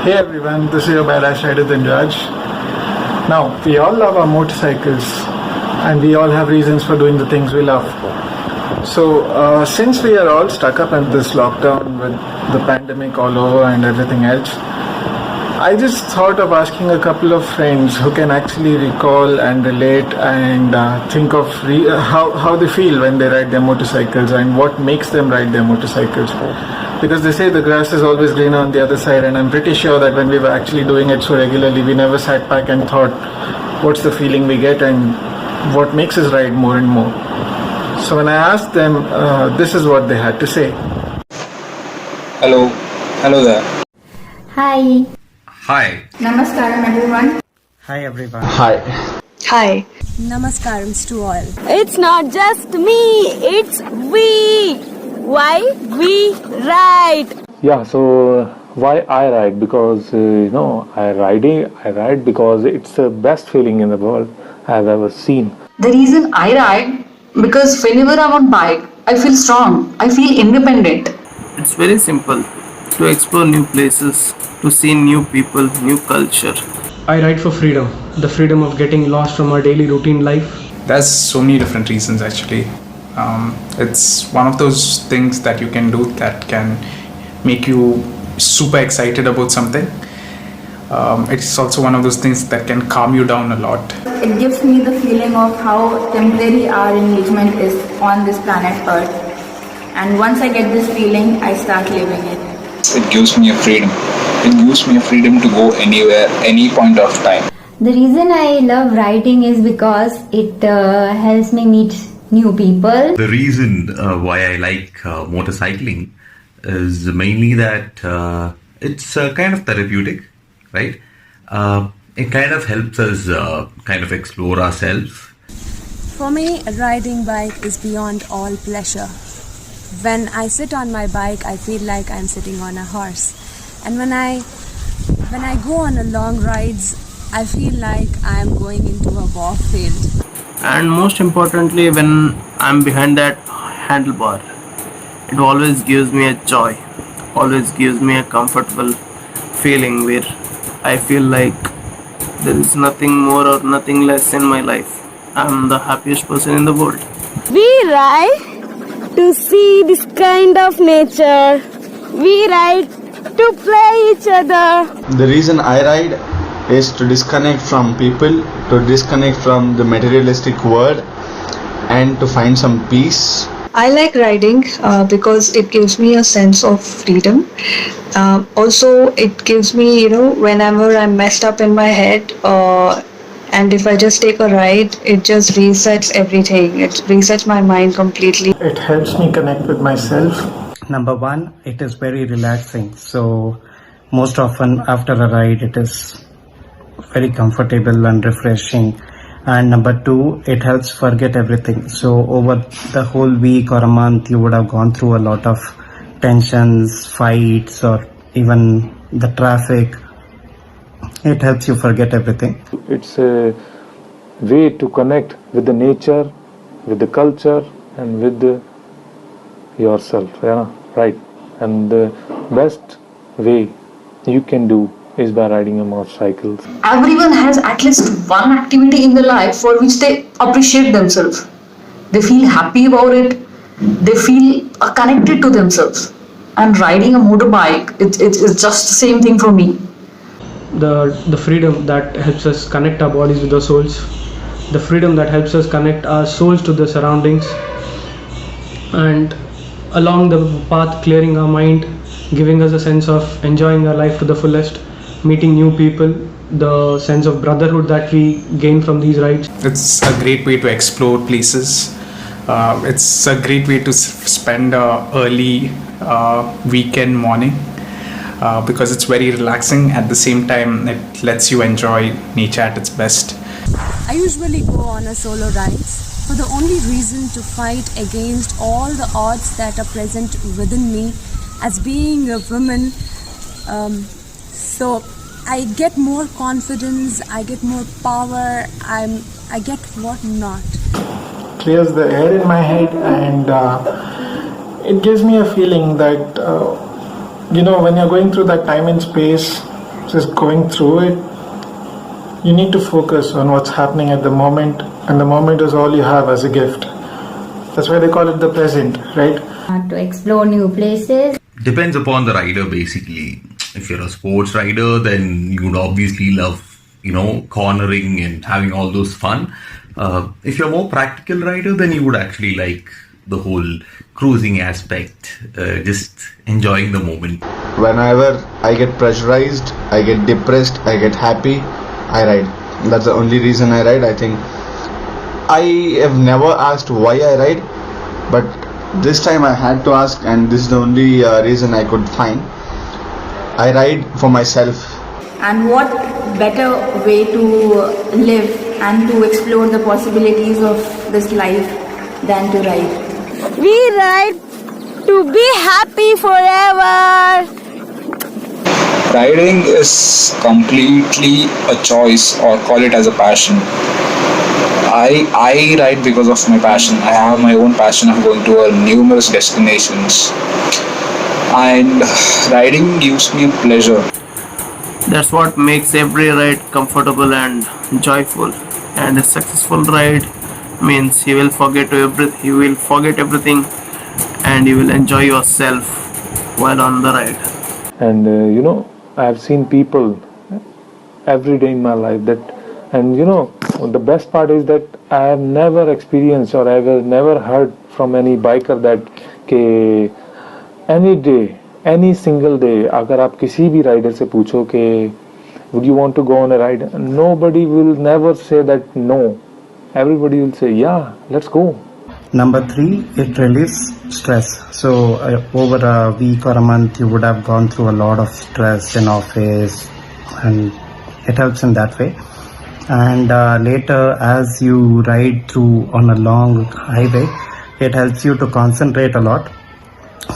Hey everyone, this is your badass rider Dhanraj. Now, we all love our motorcycles and we all have reasons for doing the things we love. So, since we are all stuck up in this lockdown with the pandemic all over and everything else, I just thought of asking a couple of friends who can actually recall and relate and think of how they feel when they ride their motorcycles and what makes them ride their motorcycles. Because they say the grass is always greener on the other side, and I'm pretty sure that when we were actually doing it so regularly, we never sat back and thought, what's the feeling we get and what makes us ride more and more. So when I asked them, this is what they had to say. Hello there. Hi. Hi. Namaskaram everyone. Hi everyone. Hi. Namaskars to all. It's not just me, it's we. Why we ride? Yeah, so why I ride? Because I ride because it's the best feeling in the world I've ever seen. The reason I ride because whenever I'm on bike, I feel strong. I feel independent. It's very simple to explore new places, to see new people, new culture. I ride for freedom, the freedom of getting lost from our daily routine life. There's so many different reasons actually. It's one of those things that you can do that can make you super excited about something. It's also one of those things that can calm you down a lot. It gives me the feeling of how temporary our engagement is on this planet Earth. And once I get this feeling, I start living it. It gives me a freedom. It gives me a freedom to go anywhere, any point of time. The reason I love riding is because it helps me meet new people. The reason why I like motorcycling is mainly that it's kind of therapeutic, right? It kind of helps us kind of explore ourselves. For me, riding bike is beyond all pleasure. When I sit on my bike, I feel like I'm sitting on a horse. And when I go on a long rides, I feel like I'm going into a war field. And most importantly, when I'm behind that handlebar, it always gives me a joy, always gives me a comfortable feeling where I feel like there is nothing more or nothing less in my life. I'm the happiest person in the world. We ride to see this kind of nature. We ride to play each other. The reason I ride is to disconnect from people, to disconnect from the materialistic world, and to find some peace. I like riding because it gives me a sense of freedom. Also, it gives me, whenever I'm messed up in my head, and if I just take a ride, it just resets everything. It resets my mind completely. It helps me connect with myself. Number one, it is very relaxing. So most often after a ride, it is very comfortable and refreshing. And number two, it helps forget everything. So over the whole week or a month, you would have gone through a lot of tensions, fights, or even the traffic. It helps you forget everything. It's a way to connect with the nature, with the culture, and with yourself. Yeah, right. And the best way you can do is by riding a motorcycle. Everyone has at least one activity in their life for which they appreciate themselves. They feel happy about it. They feel connected to themselves. And riding a motorbike, it's just the same thing for me. The freedom that helps us connect our bodies with our souls. The freedom that helps us connect our souls to the surroundings. And along the path, clearing our mind, giving us a sense of enjoying our life to the fullest, meeting new people, the sense of brotherhood that we gain from these rides. It's a great way to explore places. It's a great way to spend an early weekend morning because it's very relaxing. At the same time, it lets you enjoy nature at its best. I usually go on a solo rides for the only reason to fight against all the odds that are present within me as being a woman. So I get more confidence, I get more power, I get what not. Clears the air in my head, and it gives me a feeling that when you're going through that time and space, just going through it, you need to focus on what's happening at the moment, and the moment is all you have as a gift. That's why they call it the present, right? To explore new places. Depends upon the rider, basically. If you're a sports rider, then you would obviously love, cornering and having all those fun. If you're a more practical rider, then you would actually like the whole cruising aspect, just enjoying the moment. Whenever I get pressurized, I get depressed, I get happy, I ride. That's the only reason I ride. I think I have never asked why I ride, but this time I had to ask, and this is the only reason I could find. I ride for myself. And what better way to live and to explore the possibilities of this life than to ride? We ride to be happy forever. Riding is completely a choice, or call it as a passion. I ride because of my passion. I have my own passion of going to numerous destinations, and riding gives me pleasure. That's what makes every ride comfortable and joyful. And a successful ride means you will forget everything, and you will enjoy yourself while on the ride. And I have seen people every day in my life the best part is that I have never experienced, or I have never heard from any biker that any day, any single day, अगर आप किसी भी rider से पूछो कि would you want to go on a ride, nobody will never say that no. Everybody will say yeah, let's go. Number 3, it relieves stress. So over a week or a month, you would have gone through a lot of stress in office, and it helps in that way. And later, as you ride through on a long highway, it helps you to concentrate a lot.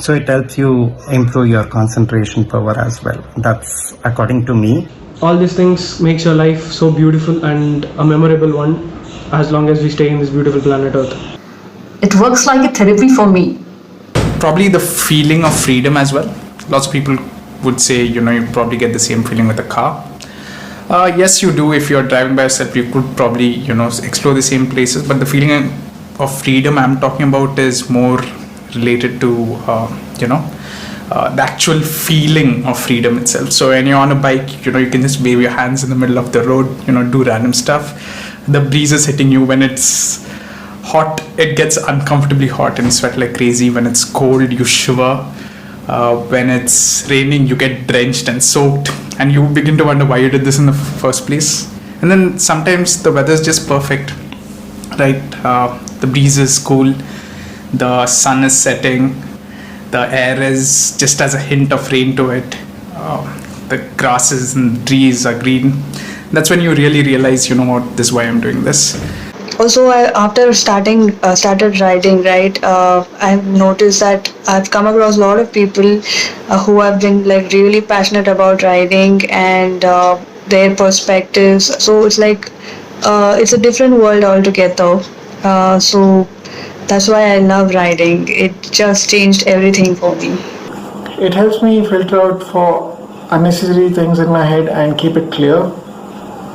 So it helps you improve your concentration power as well. That's according to me. All these things makes your life so beautiful and a memorable one, as long as we stay in this beautiful planet Earth. It works like a therapy for me. Probably the feeling of freedom as well. Lots of people would say, you probably get the same feeling with a car. Yes, you do. If you're driving by yourself, you could probably, explore the same places. But the feeling of freedom I'm talking about is more related to, the actual feeling of freedom itself. So when you're on a bike, you can just wave your hands in the middle of the road, do random stuff. The breeze is hitting you. When it's hot, it gets uncomfortably hot and you sweat like crazy. When it's cold, you shiver. When it's raining, you get drenched and soaked, and you begin to wonder why you did this in the first place. And then sometimes the weather is just perfect, right? The breeze is cool, the sun is setting, the air is just has a hint of rain to it, the grasses and trees are green. That's when you really realize, this is why I'm doing this. Also, after started riding, right, I've noticed that I've come across a lot of people who have been like really passionate about riding and their perspectives. So it's like it's a different world altogether. So that's why I love riding. It just changed everything for me. It helps me filter out for unnecessary things in my head and keep it clear.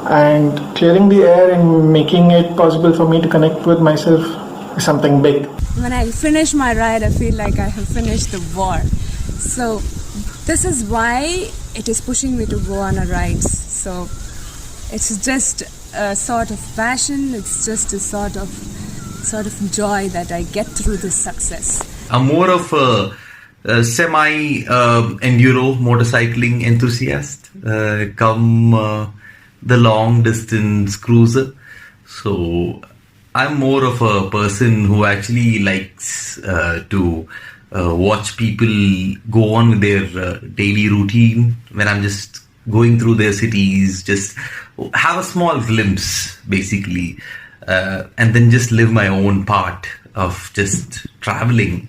And clearing the air and making it possible for me to connect with myself is something big. When I finish my ride, I feel like I have finished the war. So this is why it is pushing me to go on a ride. So it's just a sort of passion. It's just a sort of joy that I get through this success. I'm more of a semi-enduro motorcycling enthusiast. The long distance cruiser. So I'm more of a person who actually likes to watch people go on with their daily routine when I'm just going through their cities, just have a small glimpse basically, and then just live my own part of just traveling.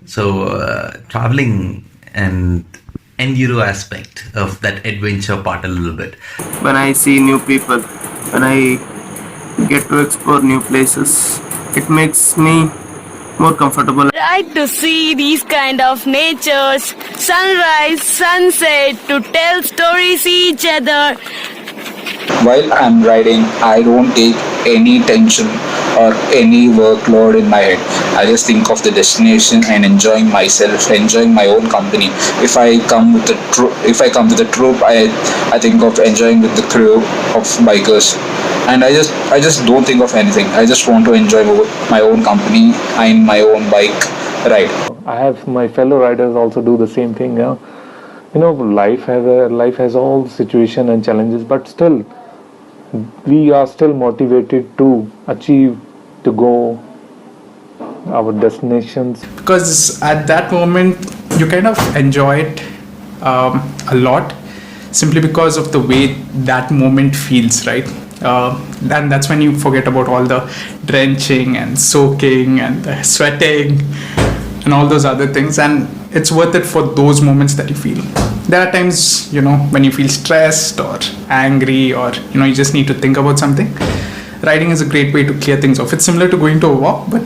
So traveling and enduro aspect of that adventure part a little bit. When I see new people, when I get to explore new places, it makes me more comfortable. Right, to see these kind of natures, sunrise, sunset, to tell stories each other. While I'm riding, I don't take any tension or any workload in my head. I just think of the destination and enjoying myself, enjoying my own company. If I come with the troop, I think of enjoying with the crew of bikers, and I just don't think of anything. I just want to enjoy my own company and my own bike ride. I have my fellow riders also do the same thing. Life has all situation and challenges, but still we are still motivated to achieve, to go our destinations, because at that moment you kind of enjoy it a lot, simply because of the way that moment feels, right? And that's when you forget about all the drenching and soaking and the sweating and all those other things, and it's worth it for those moments that you feel. There are times, when you feel stressed or angry, or you just need to think about something. Riding is a great way to clear things off. It's similar to going to a walk, but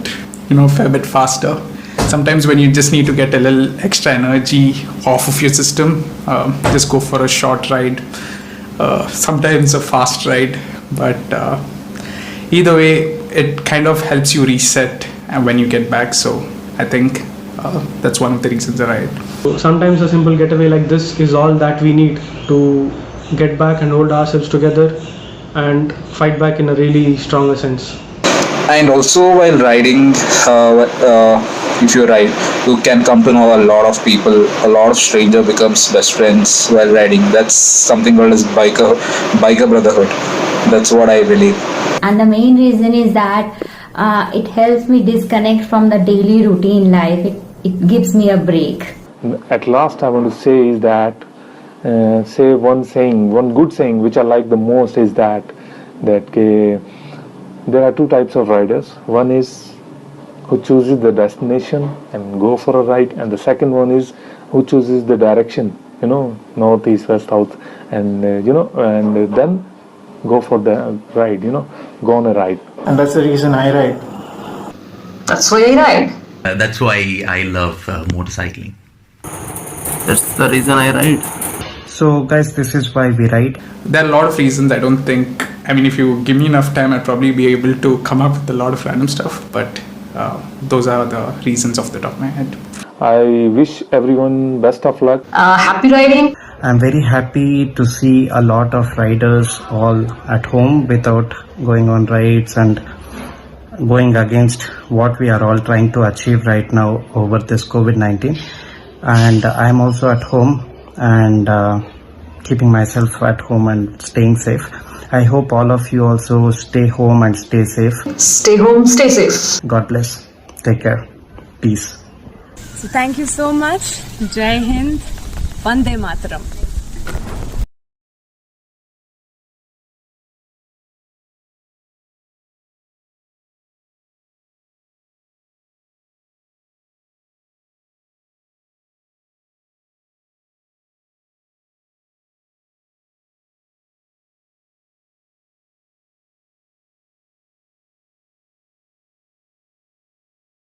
a fair bit faster. Sometimes when you just need to get a little extra energy off of your system, just go for a short ride, sometimes a fast ride, but either way it kind of helps you reset when you get back. So I think that's one of the reasons I ride. Sometimes a simple getaway like this is all that we need to get back and hold ourselves together and fight back in a really stronger sense. And also while riding, if you ride, you can come to know a lot of people. A lot of stranger becomes best friends while riding. That's something called as biker brotherhood. That's what I believe. And the main reason is that it helps me disconnect from the daily routine life. It gives me a break. At last I want to say is that one good saying which I like the most is that there are two types of riders. One is who chooses the destination and go for a ride, and the second one is who chooses the direction, north, east, west, south, and and then go for the ride, go on a ride. And that's the reason I ride. That's why I ride. That's why I love motorcycling. That's the reason I ride. So guys, this is why we ride. There are a lot of reasons. If you give me enough time, I'd probably be able to come up with a lot of random stuff, but those are the reasons off the top of my head. I wish everyone best of luck. Happy riding. I'm very happy to see a lot of riders all at home without going on rides and going against what we are all trying to achieve right now over this COVID-19. And I'm also at home and keeping myself at home and staying safe. I hope all of you also stay home and stay safe. Stay home, stay safe. God bless. Take care. Peace. So thank you so much. Jai Hind. Vande Mataram.